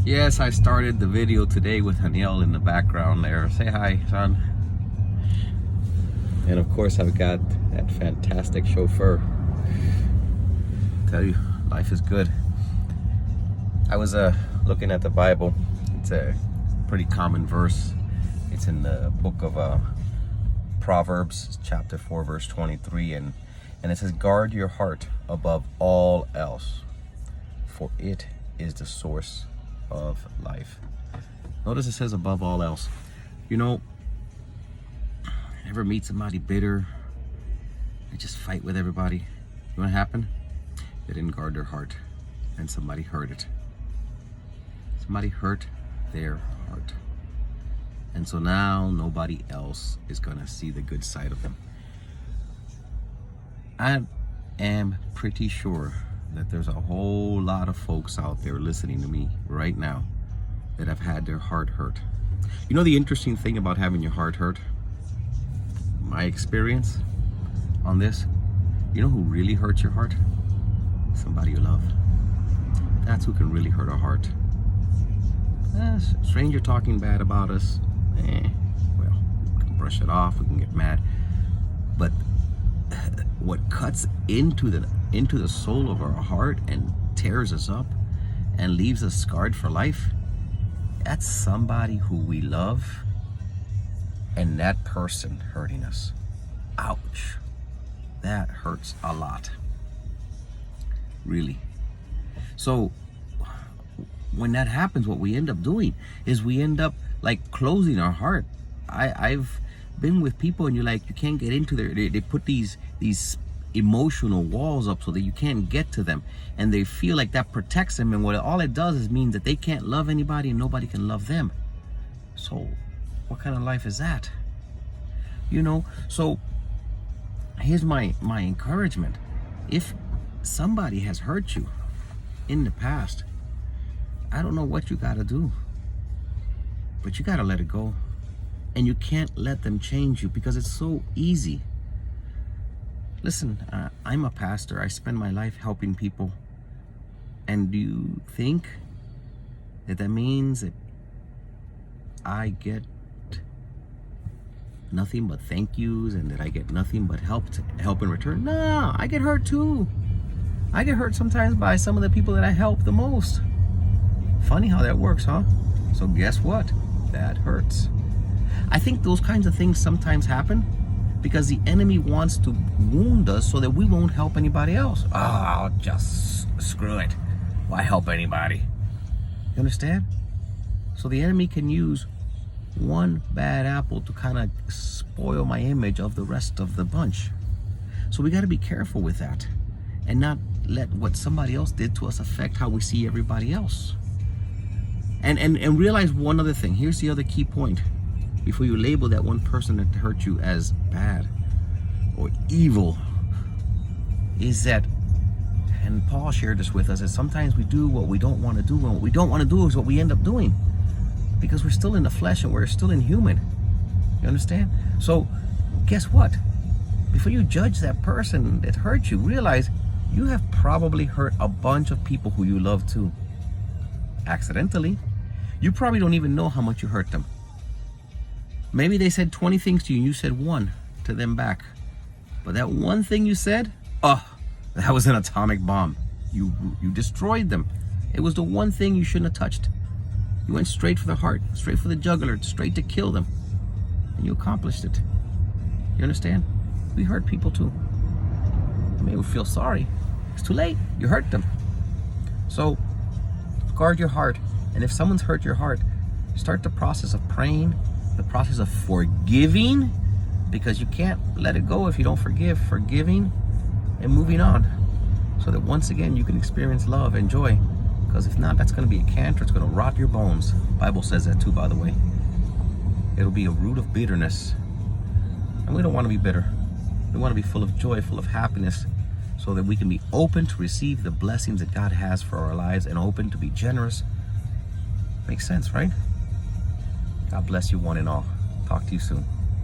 Yes, I started the video today with Haniel in the background there. Say hi, son. And of course, I've got that fantastic chauffeur. Tell you, life is good. I was looking at the Bible. It's a pretty common verse. It's in the book of Proverbs, chapter 4, verse 23, and it says, "Guard your heart above all else, for it is the source of life." Notice it says above all else. You know, ever meet somebody bitter? They just fight with everybody. You know what happened? They didn't guard their heart, and somebody hurt it. Somebody hurt their heart. And so now nobody else is gonna see the good side of them. I am pretty sure that there's a whole lot of folks out there listening to me right now that have had their heart hurt. You know the interesting thing about having your heart hurt? My experience on this, you know who really hurts your heart? Somebody you love. That's who can really hurt a heart. Stranger talking bad about us, well, we can brush it off, we can get mad. But what cuts into the soul of our heart and tears us up and leaves us scarred for life, that's somebody who we love and that person hurting us. Ouch. That hurts a lot. Really. So when that happens, what we end up doing is we end up like closing our heart. I've been with people and you're like, you can't get into their, they put these emotional walls up so that you can't get to them, and they feel like that protects them, and what all it does is mean that they can't love anybody and nobody can love them. So what kind of life is that? You know, so here's my encouragement. If somebody has hurt you in the past, I don't know what you got to do, but you got to let it go. And you can't let them change you because it's so easy. Listen, I'm a pastor. I spend my life helping people. And do you think that that means that I get nothing but thank yous and that I get nothing but help in return? No, I get hurt too. I get hurt sometimes by some of the people that I help the most. Funny how that works, huh? So guess what? That hurts. I think those kinds of things sometimes happen because the enemy wants to wound us so that we won't help anybody else. Oh, I'll just screw it. Why help anybody? You understand? So the enemy can use one bad apple to kind of spoil my image of the rest of the bunch. So we got to be careful with that and not let what somebody else did to us affect how we see everybody else. And realize one other thing. Here's the other key point. Before you label that one person that hurt you as bad or evil, is that, and Paul shared this with us, that sometimes we do what we don't want to do, and what we don't want to do is what we end up doing, because we're still in the flesh and we're still inhuman. You understand? So guess what? Before you judge that person that hurt you, realize you have probably hurt a bunch of people who you love too. Accidentally. You probably don't even know how much you hurt them. Maybe they said 20 things to you and you said one to them back. But that one thing you said, that was an atomic bomb. You destroyed them. It was the one thing you shouldn't have touched. You went straight for the heart, straight for the jugular, straight to kill them. And you accomplished it. You understand? We hurt people too. You may feel sorry. It's too late. You hurt them. So guard your heart. And if someone's hurt your heart, start the process of praying, the process of forgiving, because you can't let it go if you don't forgive. Forgiving and moving on, so that once again you can experience love and joy. Because if not, that's going to be a cancer. It's going to rot your bones. The Bible says that too, by the way. It'll be a root of bitterness. And we don't want to be bitter. We want to be full of joy, full of happiness, so that we can be open to receive the blessings that God has for our lives and open to be generous. Makes sense, right? God bless you one and all. Talk to you soon.